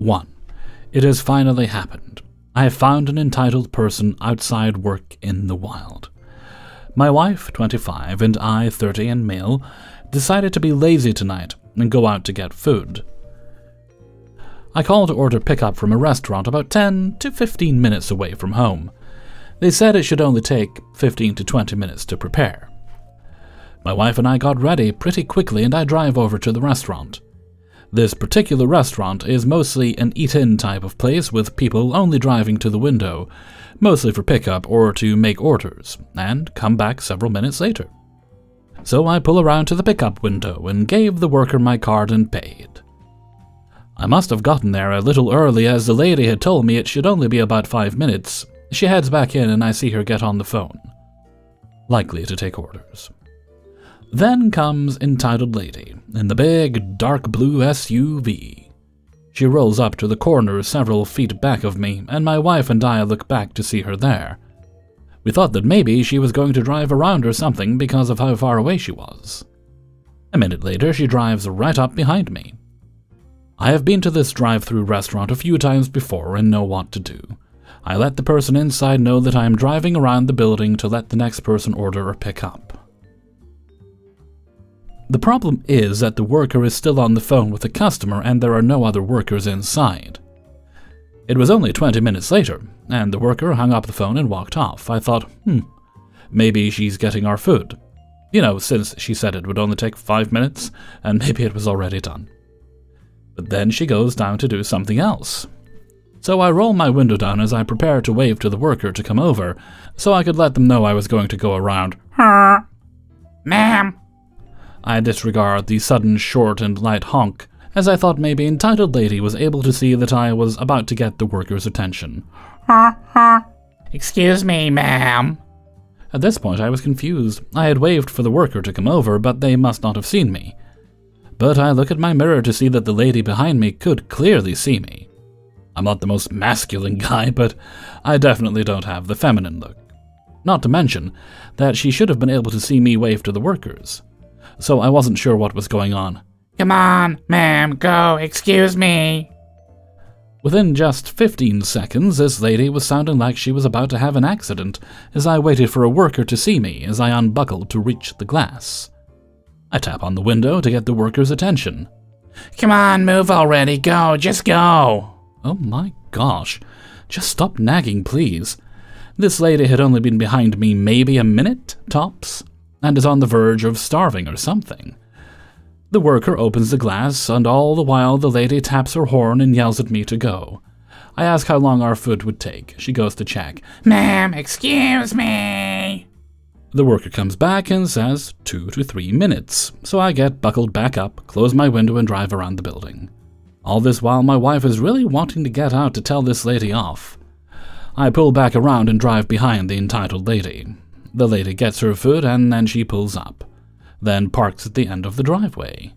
1. It has finally happened. I have found an entitled person outside work in the wild. My wife, 25, and I, 30 and male, decided to be lazy tonight and go out to get food. I called to order pickup from a restaurant about 10 to 15 minutes away from home. They said it should only take 15 to 20 minutes to prepare. My wife and I got ready pretty quickly and I drive over to the restaurant. This particular restaurant is mostly an eat-in type of place with people only driving to the window, mostly for pickup or to make orders, and come back several minutes later. So I pull around to the pickup window and gave the worker my card and paid. I must have gotten there a little early as the lady had told me it should only be about 5 minutes. She heads back in and I see her get on the phone, likely to take orders. Then comes entitled lady in the big dark blue SUV. She rolls up to the corner several feet back of me, and my wife and I look back to see her there. We thought that maybe she was going to drive around or something because of how far away she was. A minute later, she drives right up behind me. I have been to this drive-through restaurant a few times before and know what to do. I let the person inside know that I am driving around the building to let the next person order or pick up. The problem is that the worker is still on the phone with the customer and there are no other workers inside. It was only 20 minutes later, and the worker hung up the phone and walked off. I thought, maybe she's getting our food. You know, since she said it would only take 5 minutes, and maybe it was already done. But then she goes down to do something else. So I roll my window down as I prepare to wave to the worker to come over, so I could let them know I was going to go around. Ma'am. I disregard the sudden short and light honk, as I thought maybe entitled lady was able to see that I was about to get the worker's attention. Excuse me, ma'am. At this point I was confused. I had waved for the worker to come over, but they must not have seen me. But I look at my mirror to see that the lady behind me could clearly see me. I'm not the most masculine guy, but I definitely don't have the feminine look. Not to mention that she should have been able to see me wave to the workers. So I wasn't sure what was going on. Come on, ma'am, go, excuse me. Within just 15 seconds, this lady was sounding like she was about to have an accident as I waited for a worker to see me as I unbuckled to reach the glass. I tap on the window to get the worker's attention. Come on, move already, go, just go. Oh my gosh, just stop nagging, please. This lady had only been behind me maybe a minute, tops, and is on the verge of starving or something. The worker opens the glass, and all the while the lady taps her horn and yells at me to go. I ask how long our food would take. She goes to check. Ma'am, excuse me. The worker comes back and says 2 to 3 minutes, so I get buckled back up, close my window, and drive around the building. All this while my wife is really wanting to get out to tell this lady off. I pull back around and drive behind the entitled lady. The lady gets her food and then she pulls up, then parks at the end of the driveway.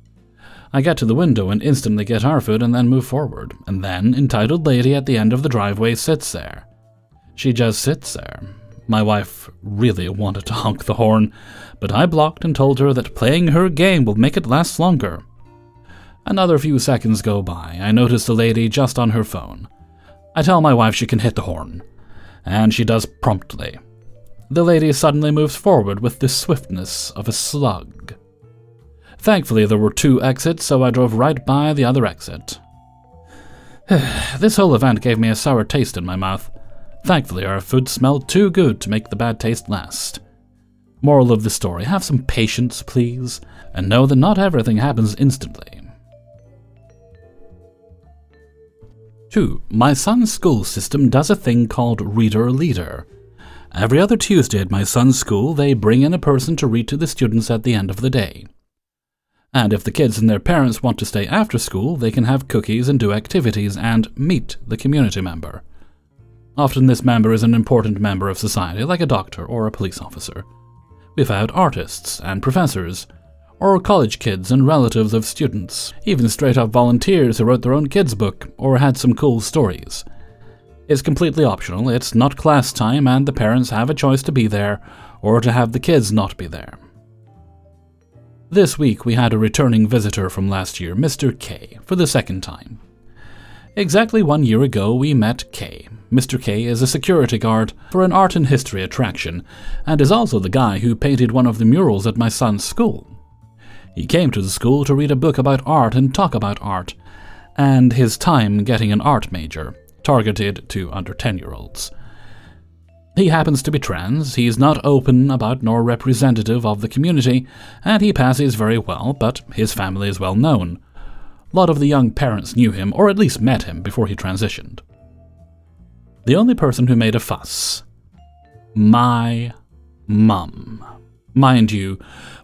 I get to the window and instantly get our food and then move forward, and then entitled lady at the end of the driveway sits there. She just sits there. My wife really wanted to honk the horn, but I blocked and told her that playing her game will make it last longer. Another few seconds go by. I notice the lady just on her phone. I tell my wife she can hit the horn, and she does promptly. The lady suddenly moves forward with the swiftness of a slug. Thankfully, there were 2 exits, so I drove right by the other exit. This whole event gave me a sour taste in my mouth. Thankfully, our food smelled too good to make the bad taste last. Moral of the story, have some patience, please, and know that not everything happens instantly. 2. My son's school system does a thing called Reader Leader. Every other Tuesday at my son's school, they bring in a person to read to the students at the end of the day. And if the kids and their parents want to stay after school, they can have cookies and do activities and meet the community member. Often this member is an important member of society, like a doctor or a police officer. We've had artists and professors, or college kids and relatives of students, even straight-up volunteers who wrote their own kids' book or had some cool stories. It's completely optional, it's not class time, and the parents have a choice to be there or to have the kids not be there. This week we had a returning visitor from last year, Mr. K, for the second time. Exactly 1 year ago, we met Kay. Mr. K is a security guard for an art and history attraction, and is also the guy who painted one of the murals at my son's school. He came to the school to read a book about art and talk about art, and his time getting an art major, targeted to under 10-year-olds. He happens to be trans, he's not open about nor representative of the community, and he passes very well, but his family is well known. A lot of the young parents knew him, or at least met him, before he transitioned. The only person who made a fuss. My mum. Mind you,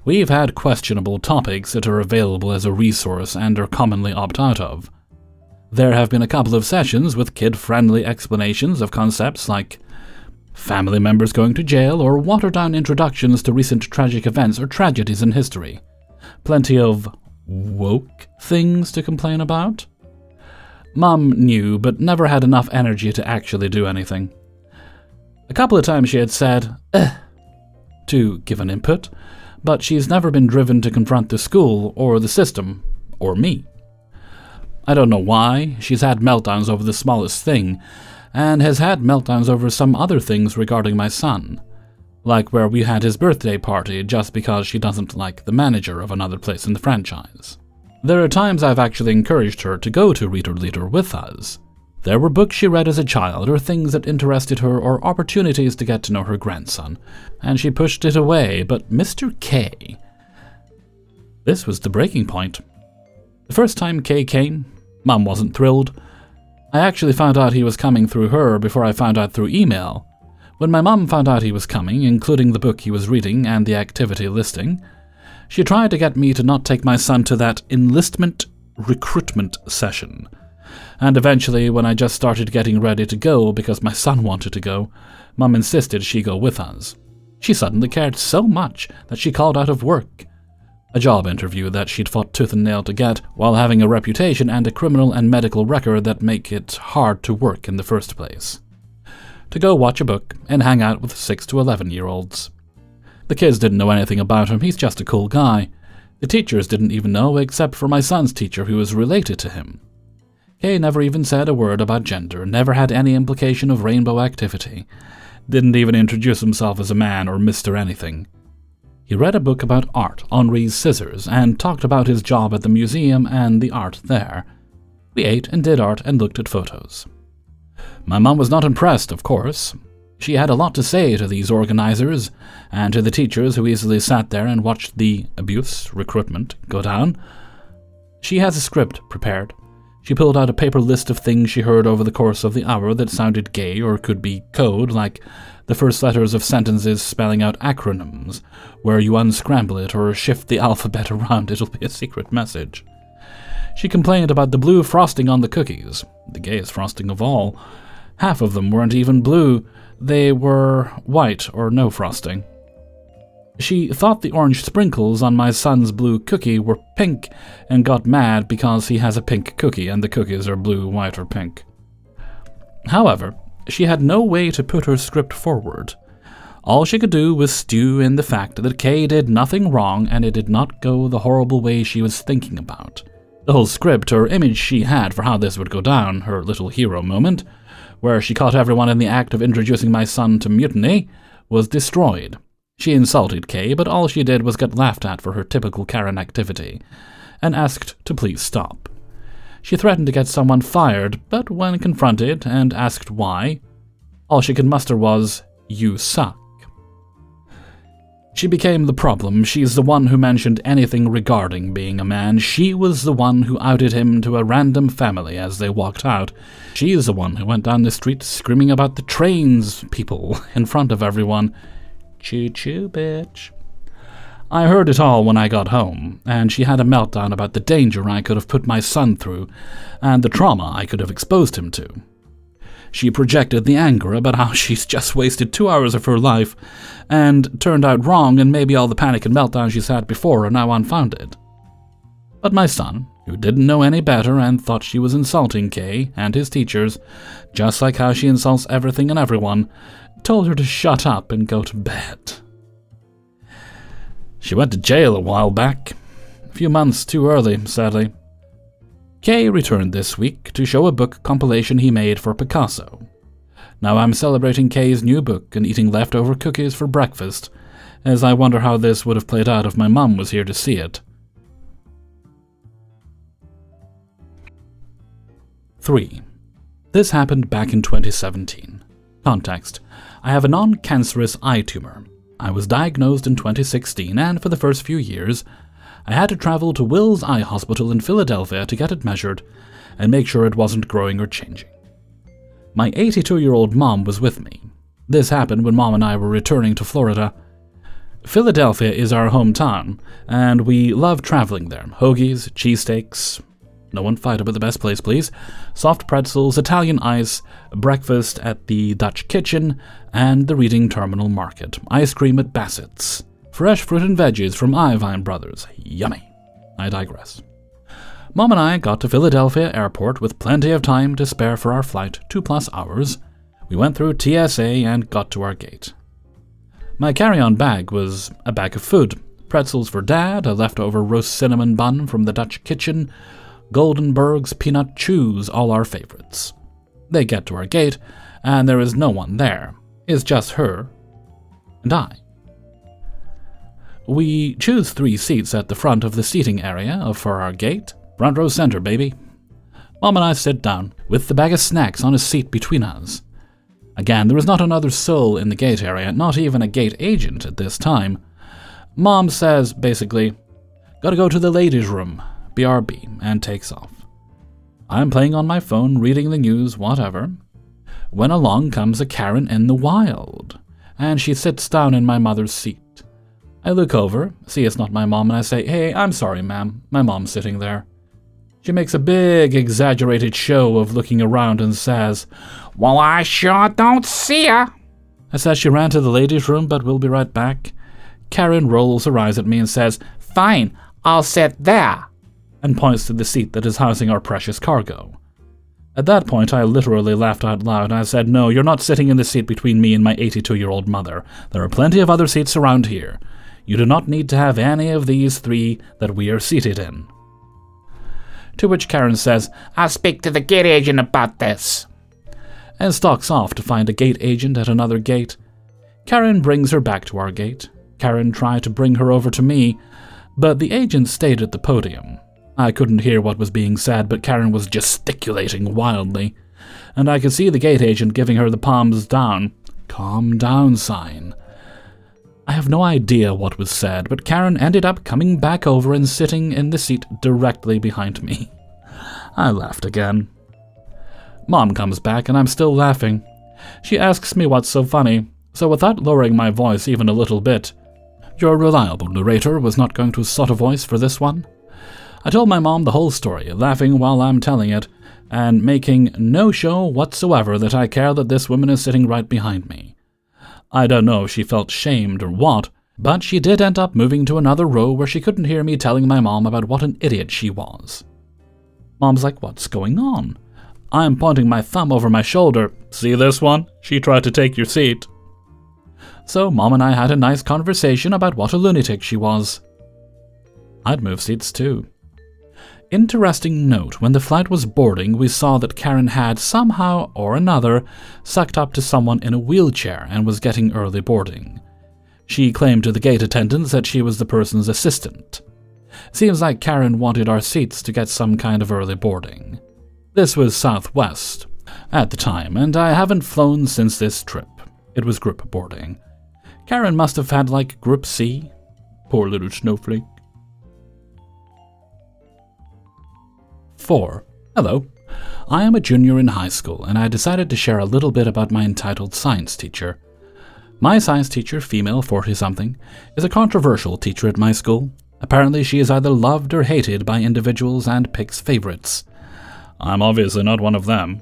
we've had questionable topics that are available as a resource and are commonly opt out of. There have been a couple of sessions with kid-friendly explanations of concepts like family members going to jail or watered-down introductions to recent tragic events or tragedies in history. Plenty of woke things to complain about. Mum knew, but never had enough energy to actually do anything. A couple of times she had said, to give an input, but she's never been driven to confront the school, or the system, or me. I don't know why, she's had meltdowns over the smallest thing, and has had meltdowns over some other things regarding my son, like where we had his birthday party just because she doesn't like the manager of another place in the franchise. There are times I've actually encouraged her to go to Reader Leader with us. There were books she read as a child, or things that interested her, or opportunities to get to know her grandson, and she pushed it away, but Mr. K... This was the breaking point. The first time K came, Mum wasn't thrilled. I actually found out he was coming through her before I found out through email. When my mum found out he was coming, including the book he was reading and the activity listing, she tried to get me to not take my son to that enlistment recruitment session. And eventually, when I just started getting ready to go because my son wanted to go, Mum insisted she go with us. She suddenly cared so much that she called out of work. A job interview that she'd fought tooth and nail to get, while having a reputation and a criminal and medical record that make it hard to work in the first place. To go watch a book and hang out with 6 to 11-year-olds. The kids didn't know anything about him, he's just a cool guy. The teachers didn't even know, except for my son's teacher who was related to him. Kay never even said a word about gender, never had any implication of rainbow activity, didn't even introduce himself as a man or Mr. anything. He read a book about art, Henri's scissors, and talked about his job at the museum and the art there. We ate and did art and looked at photos. My mum was not impressed, of course. She had a lot to say to these organizers, and to the teachers who easily sat there and watched the abuse, recruitment, go down. She has a script prepared. She pulled out a paper list of things she heard over the course of the hour that sounded gay or could be code, like the first letters of sentences spelling out acronyms, where you unscramble it or shift the alphabet around, it'll be a secret message. She complained about the blue frosting on the cookies, the gayest frosting of all. Half of them weren't even blue, they were white or no frosting. She thought the orange sprinkles on my son's blue cookie were pink and got mad because he has a pink cookie and the cookies are blue, white, or pink. However, she had no way to put her script forward. All she could do was stew in the fact that Kay did nothing wrong and it did not go the horrible way she was thinking about. The whole script or image she had for how this would go down, her little hero moment, where she caught everyone in the act of introducing my son to mutiny, was destroyed. She insulted Kay, but all she did was get laughed at for her typical Karen activity, and asked to please stop. She threatened to get someone fired, but when confronted and asked why, all she could muster was, "You suck." She became the problem. She's the one who mentioned anything regarding being a man. She was the one who outed him to a random family as they walked out. She's the one who went down the street screaming about the trains people in front of everyone. Choo-choo, bitch. I heard it all when I got home, and she had a meltdown about the danger I could have put my son through, and the trauma I could have exposed him to. She projected the anger about how she's just wasted 2 hours of her life, and turned out wrong, and maybe all the panic and meltdown she's had before are now unfounded. But my son, who didn't know any better and thought she was insulting Kay and his teachers, just like how she insults everything and everyone, told her to shut up and go to bed. She went to jail a while back. A few months too early, sadly. Kay returned this week to show a book compilation he made for Picasso. Now I'm celebrating Kay's new book and eating leftover cookies for breakfast, as I wonder how this would have played out if my mum was here to see it. 3. This happened back in 2017. Context: I have a non-cancerous eye tumor. I was diagnosed in 2016, and for the first few years, I had to travel to Will's Eye Hospital in Philadelphia to get it measured and make sure it wasn't growing or changing. My 82-year-old mom was with me. This happened when Mom and I were returning to Florida. Philadelphia is our hometown, and we love traveling there. Hoagies, cheesesteaks, no one fight about the best place, please, soft pretzels, Italian ice, breakfast at the Dutch Kitchen, and the Reading Terminal Market, ice cream at Bassett's, fresh fruit and veggies from Ivine Brothers. Yummy. I digress. Mom and I got to Philadelphia Airport with plenty of time to spare for our flight, 2+ hours. We went through TSA and got to our gate. My carry-on bag was a bag of food, pretzels for Dad, a leftover roast cinnamon bun from the Dutch Kitchen, Goldenberg's peanut chews, all our favorites. They get to our gate, and there is no one there. It's just her and I. We choose 3 seats at the front of the seating area for our gate. Front row center, baby. Mom and I sit down, with the bag of snacks on a seat between us. Again, there is not another soul in the gate area, not even a gate agent at this time. Mom says, basically, "Gotta go to the ladies' room, BRB," and takes off. I'm playing on my phone, reading the news, whatever, when along comes a Karen in the wild, and she sits down in my mother's seat. I look over, see it's not my mom, and I say, "Hey, I'm sorry, ma'am, my mom's sitting there." She makes a big, exaggerated show of looking around and says, "Well, I sure don't see her." I said she ran to the ladies' room, but we'll be right back. Karen rolls her eyes at me and says, "Fine, I'll sit there," and points to the seat that is housing our precious cargo. At that point, I literally laughed out loud. I said, "No, you're not sitting in the seat between me and my 82-year-old mother. There are plenty of other seats around here. You do not need to have any of these 3 that we are seated in." To which Karen says, "I'll speak to the gate agent about this," and stalks off to find a gate agent at another gate. Karen brings her back to our gate. Karen tried to bring her over to me, but the agent stayed at the podium. I couldn't hear what was being said, but Karen was gesticulating wildly, and I could see the gate agent giving her the palms down, calm down sign. I have no idea what was said, but Karen ended up coming back over and sitting in the seat directly behind me. I laughed again. Mom comes back, and I'm still laughing. She asks me what's so funny, so without lowering my voice even a little bit, "Your reliable narrator was not going to sort a voice for this one?" I told my mom the whole story, laughing while I'm telling it, and making no show whatsoever that I care that this woman is sitting right behind me. I don't know if she felt shamed or what, but she did end up moving to another row where she couldn't hear me telling my mom about what an idiot she was. Mom's like, "What's going on?" I'm pointing my thumb over my shoulder. "See this one? She tried to take your seat." So Mom and I had a nice conversation about what a lunatic she was. I'd move seats too. Interesting note, when the flight was boarding, we saw that Karen had somehow or another sucked up to someone in a wheelchair and was getting early boarding. She claimed to the gate attendants that she was the person's assistant. Seems like Karen wanted our seats to get some kind of early boarding. This was Southwest at the time, and I haven't flown since this trip. It was group boarding. Karen must have had like Group C. Poor little snowflake. 4. Hello. I am a junior in high school, and I decided to share a little bit about my entitled science teacher. My science teacher, female 40-something, is a controversial teacher at my school. Apparently she is either loved or hated by individuals and picks favorites. I'm obviously not one of them.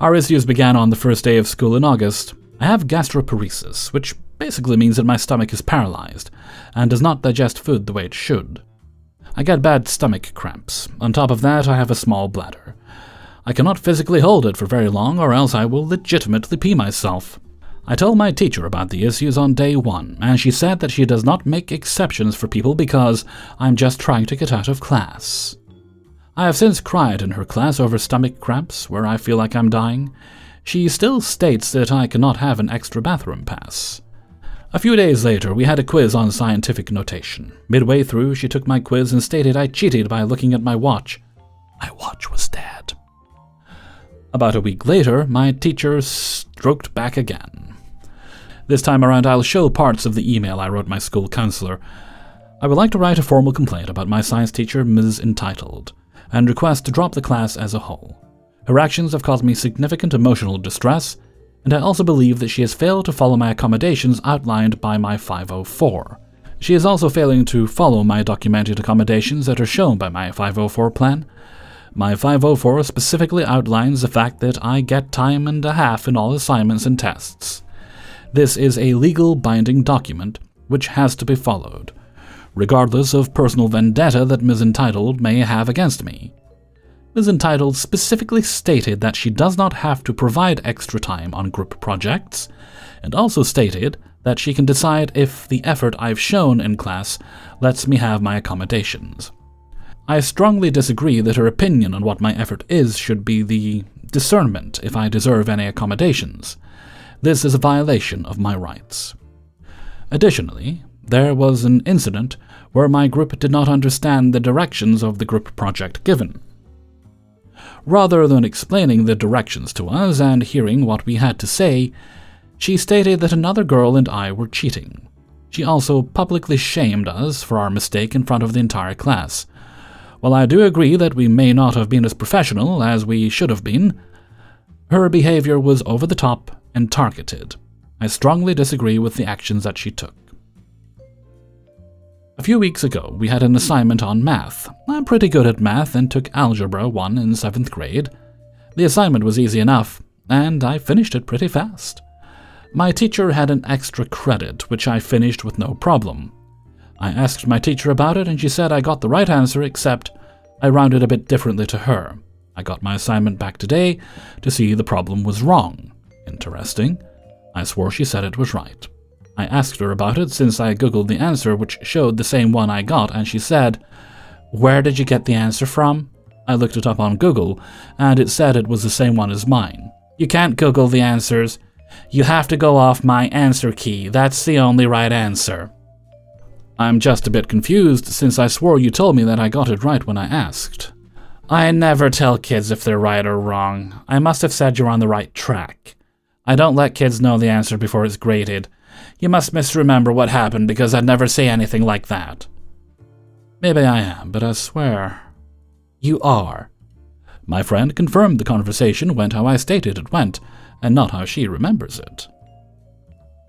Our issues began on the first day of school in August. I have gastroparesis, which basically means that my stomach is paralyzed and does not digest food the way it should. I get bad stomach cramps. On top of that, I have a small bladder. I cannot physically hold it for very long, or else I will legitimately pee myself. I told my teacher about the issues on day 1, and she said that she does not make exceptions for people because I'm just trying to get out of class. I have since cried in her class over stomach cramps where I feel like I'm dying. She still states that I cannot have an extra bathroom pass. A few days later, we had a quiz on scientific notation. Midway through, she took my quiz and stated I cheated by looking at my watch. My watch was dead. About a week later, my teacher stroked back again. This time around, I'll show parts of the email I wrote my school counselor. I would like to write a formal complaint about my science teacher, Ms. Entitled, and request to drop the class as a whole. Her actions have caused me significant emotional distress, and I also believe that she has failed to follow my accommodations outlined by my 504. She is also failing to follow my documented accommodations that are shown by my 504 plan. My 504 specifically outlines the fact that I get time and a half in all assignments and tests. This is a legal binding document which has to be followed, regardless of personal vendetta that Ms. Entitled may have against me. Ms. Entitled specifically stated that she does not have to provide extra time on group projects, and also stated that she can decide if the effort I've shown in class lets me have my accommodations. I strongly disagree that her opinion on what my effort is should be the discernment if I deserve any accommodations. This is a violation of my rights. Additionally, there was an incident where my group did not understand the directions of the group project given. Rather than explaining the directions to us and hearing what we had to say, she stated that another girl and I were cheating. She also publicly shamed us for our mistake in front of the entire class. While I do agree that we may not have been as professional as we should have been, her behavior was over the top and targeted. I strongly disagree with the actions that she took. A few weeks ago, we had an assignment on math. I'm pretty good at math and took Algebra 1 in 7th grade. The assignment was easy enough, and I finished it pretty fast. My teacher had an extra credit, which I finished with no problem. I asked my teacher about it, and she said I got the right answer, except I rounded a bit differently to her. I got my assignment back today to see the problem was wrong. Interesting. I swore she said it was right. I asked her about it since I googled the answer, which showed the same one I got, and she said, "Where did you get the answer from?" I looked it up on Google, and it said it was the same one as mine. You can't Google the answers. You have to go off my answer key. That's the only right answer. I'm just a bit confused since I swore you told me that I got it right when I asked. I never tell kids if they're right or wrong. I must have said you're on the right track. I don't let kids know the answer before it's graded. You must misremember what happened because I'd never say anything like that. Maybe I am, but I swear. You are. My friend confirmed the conversation went how I stated it went, and not how she remembers it.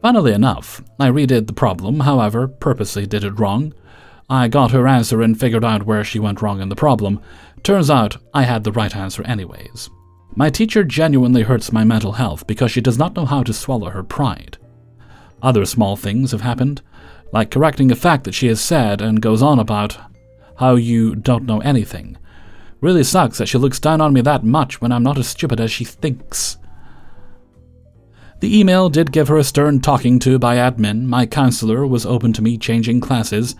Funnily enough, I redid the problem, however, purposely did it wrong. I got her answer and figured out where she went wrong in the problem. Turns out I had the right answer anyways. My teacher genuinely hurts my mental health because she does not know how to swallow her pride. Other small things have happened, like correcting a fact that she has said and goes on about how you don't know anything. Really sucks that she looks down on me that much when I'm not as stupid as she thinks. The email did give her a stern talking to by admin. My counselor was open to me changing classes.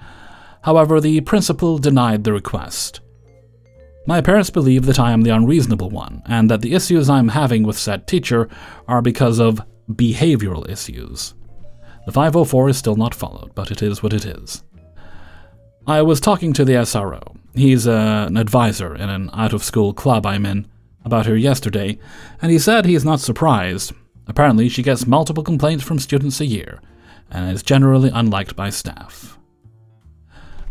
However, the principal denied the request. My parents believe that I am the unreasonable one, and that the issues I'm having with said teacher are because of behavioral issues. The 504 is still not followed, but it is what it is. I was talking to the SRO. He's an advisor in an out-of-school club I'm in about her yesterday, and he said he's not surprised. Apparently, she gets multiple complaints from students a year, and is generally unliked by staff.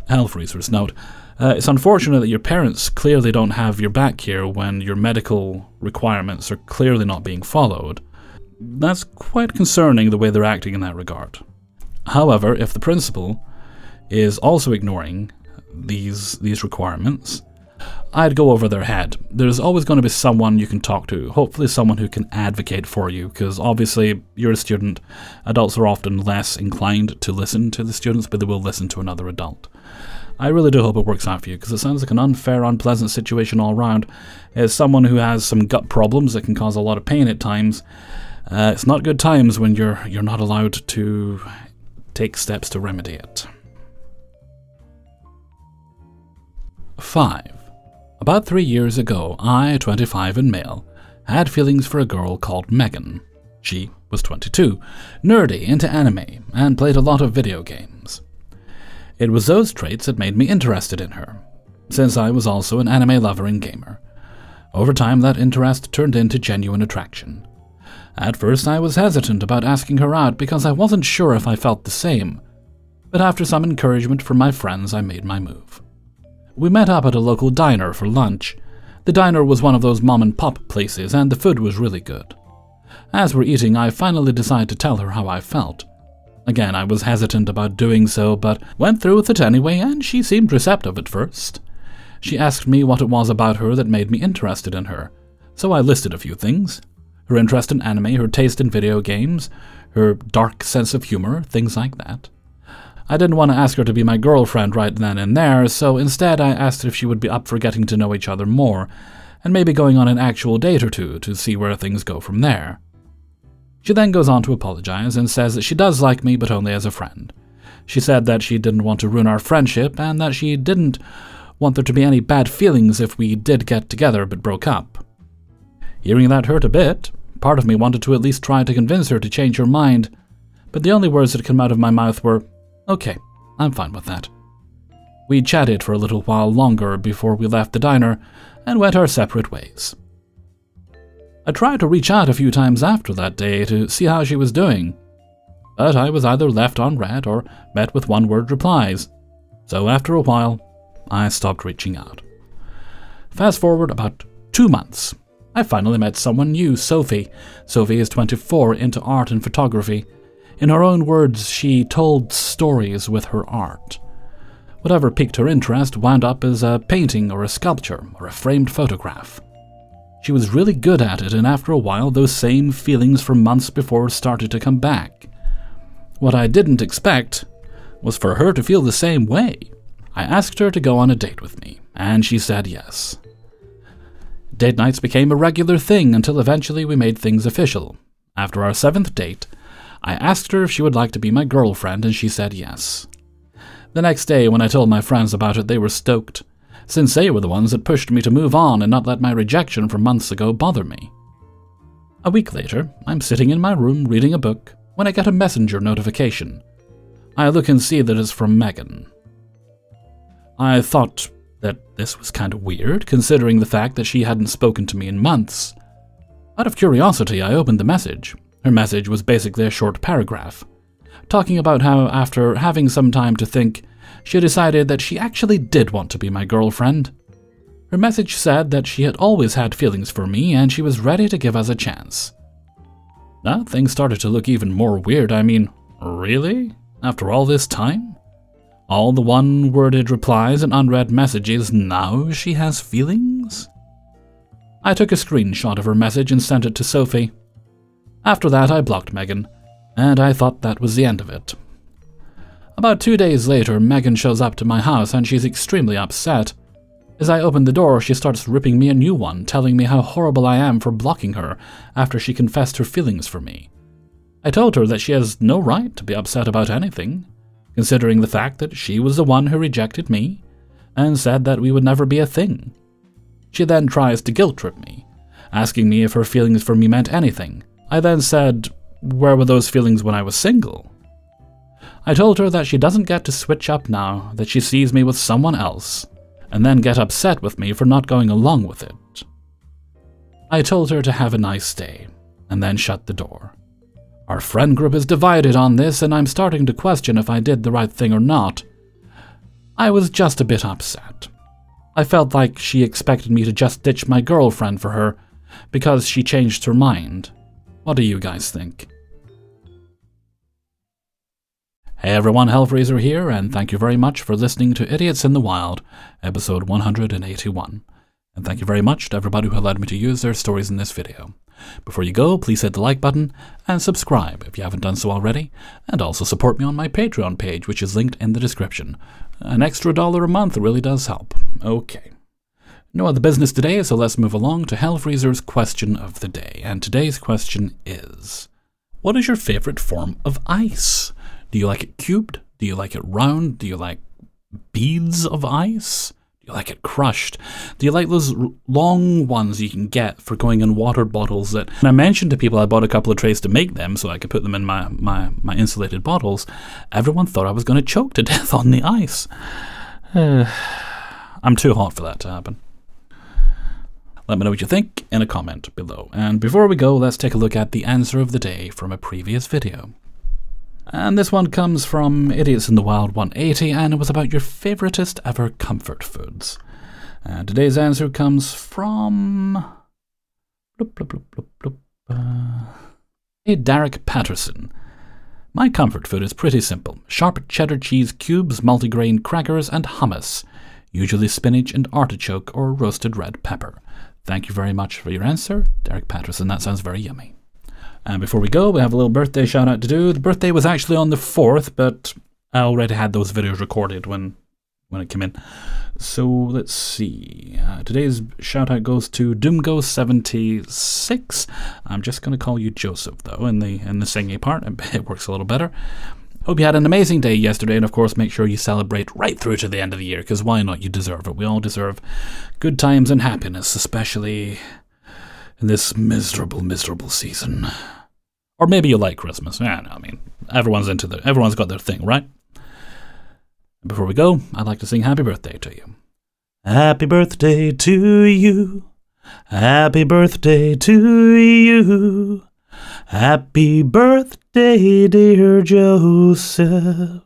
Hellfreezer's note. It's unfortunate that your parents clearly don't have your back here when your medical requirements are clearly not being followed. That's quite concerning the way they're acting in that regard. However, if the principal is also ignoring these requirements, I'd go over their head. There's always going to be someone you can talk to, hopefully someone who can advocate for you, because obviously you're a student. Adults are often less inclined to listen to the students, but they will listen to another adult. I really do hope it works out for you, because it sounds like an unfair, unpleasant situation all around. As someone who has some gut problems that can cause a lot of pain at times, it's not good times when you're not allowed to take steps to remedy it. 5. About 3 years ago, I, 25 and male, had feelings for a girl called Megan. She was 22, nerdy, into anime, and played a lot of video games. It was those traits that made me interested in her, since I was also an anime lover and gamer. Over time, that interest turned into genuine attraction. At first, I was hesitant about asking her out because I wasn't sure if I felt the same, but after some encouragement from my friends, I made my move. We met up at a local diner for lunch. The diner was one of those mom-and-pop places, and the food was really good. As we're eating, I finally decided to tell her how I felt. Again, I was hesitant about doing so, but went through with it anyway, and she seemed receptive at first. She asked me what it was about her that made me interested in her, so I listed a few things. Her interest in anime, her taste in video games, her dark sense of humor, things like that. I didn't want to ask her to be my girlfriend right then and there, so instead I asked if she would be up for getting to know each other more, and maybe going on an actual date or two to see where things go from there. She then goes on to apologize and says that she does like me, but only as a friend. She said that she didn't want to ruin our friendship, and that she didn't want there to be any bad feelings if we did get together but broke up. Hearing that hurt a bit. Part of me wanted to at least try to convince her to change her mind, but the only words that came out of my mouth were, "Okay, I'm fine with that." We chatted for a little while longer before we left the diner and went our separate ways. I tried to reach out a few times after that day to see how she was doing, but I was either left unread or met with one-word replies, so after a while, I stopped reaching out. Fast forward about 2 months. I finally met someone new, Sophie. Sophie is 24, into art and photography. In her own words, she told stories with her art. Whatever piqued her interest wound up as a painting or a sculpture or a framed photograph. She was really good at it, and after a while, those same feelings from months before started to come back. What I didn't expect was for her to feel the same way. I asked her to go on a date with me, and she said yes. Date nights became a regular thing until eventually we made things official. After our 7th date, I asked her if she would like to be my girlfriend, and she said yes. The next day, when I told my friends about it, they were stoked, since they were the ones that pushed me to move on and not let my rejection from months ago bother me. A week later, I'm sitting in my room reading a book when I get a messenger notification. I look and see that it's from Megan. I thought that this was kind of weird, considering the fact that she hadn't spoken to me in months. Out of curiosity, I opened the message. Her message was basically a short paragraph, talking about how, after having some time to think, she decided that she actually did want to be my girlfriend. Her message said that she had always had feelings for me and she was ready to give us a chance. Now things started to look even more weird. I mean, really? After all this time? All the one-worded replies and unread messages, now she has feelings? I took a screenshot of her message and sent it to Sophie. After that, I blocked Megan, and I thought that was the end of it. About 2 days later, Megan shows up to my house and she's extremely upset. As I open the door, she starts ripping me a new one, telling me how horrible I am for blocking her after she confessed her feelings for me. I told her that she has no right to be upset about anything, considering the fact that she was the one who rejected me, and said that we would never be a thing. She then tries to guilt-trip me, asking me if her feelings for me meant anything. I then said, where were those feelings when I was single? I told her that she doesn't get to switch up now that she sees me with someone else, and then get upset with me for not going along with it. I told her to have a nice day, and then shut the door. Our friend group is divided on this, and I'm starting to question if I did the right thing or not. I was just a bit upset. I felt like she expected me to just ditch my girlfriend for her because she changed her mind. What do you guys think? Hey everyone, Hellfreezer here, and thank you very much for listening to Idiots in the Wild, episode 181. And thank you very much to everybody who allowed me to use their stories in this video. Before you go, please hit the like button and subscribe if you haven't done so already, and also support me on my Patreon page, which is linked in the description. An extra $1 a month really does help. Okay. No other business today, so let's move along to Hellfreezer's question of the day. And today's question is, what is your favorite form of ice? Do you like it cubed? Do you like it round? Do you like beads of ice? Do you like it crushed? Do you like those long ones you can get for going in water bottles that... And I mentioned to people I bought a couple of trays to make them so I could put them in my insulated bottles. Everyone thought I was going to choke to death on the ice. I'm too hot for that to happen. Let me know what you think in a comment below. And before we go, let's take a look at the answer of the day from a previous video. And this one comes from Idiots in the Wild 180, and it was about your favoritist ever comfort foods. And today's answer comes from... Hey, Derek Patterson. My comfort food is pretty simple. Sharp cheddar cheese cubes, multigrain crackers, and hummus. Usually spinach and artichoke or roasted red pepper. Thank you very much for your answer, Derek Patterson. That sounds very yummy. And before we go, we have a little birthday shout out to do. The birthday was actually on the 4th, but I already had those videos recorded when it came in. So let's see. Today's shout out goes to Doomgo76. I'm just going to call you Joseph though in the singing part. It works a little better. Hope you had an amazing day yesterday, and of course make sure you celebrate right through to the end of the year, because why not? You deserve it. We all deserve good times and happiness, especially in this miserable, miserable season. Or maybe you like Christmas. Yeah, no, I mean, everyone's got their thing, right? Before we go, I'd like to sing happy birthday to you. Happy birthday to you. Happy birthday to you. Happy birthday, dear Joseph.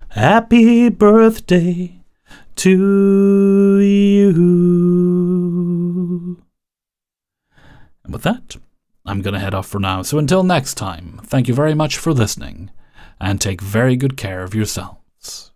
Happy birthday to you. And with that, I'm going to head off for now. So until next time, thank you very much for listening, and take very good care of yourselves.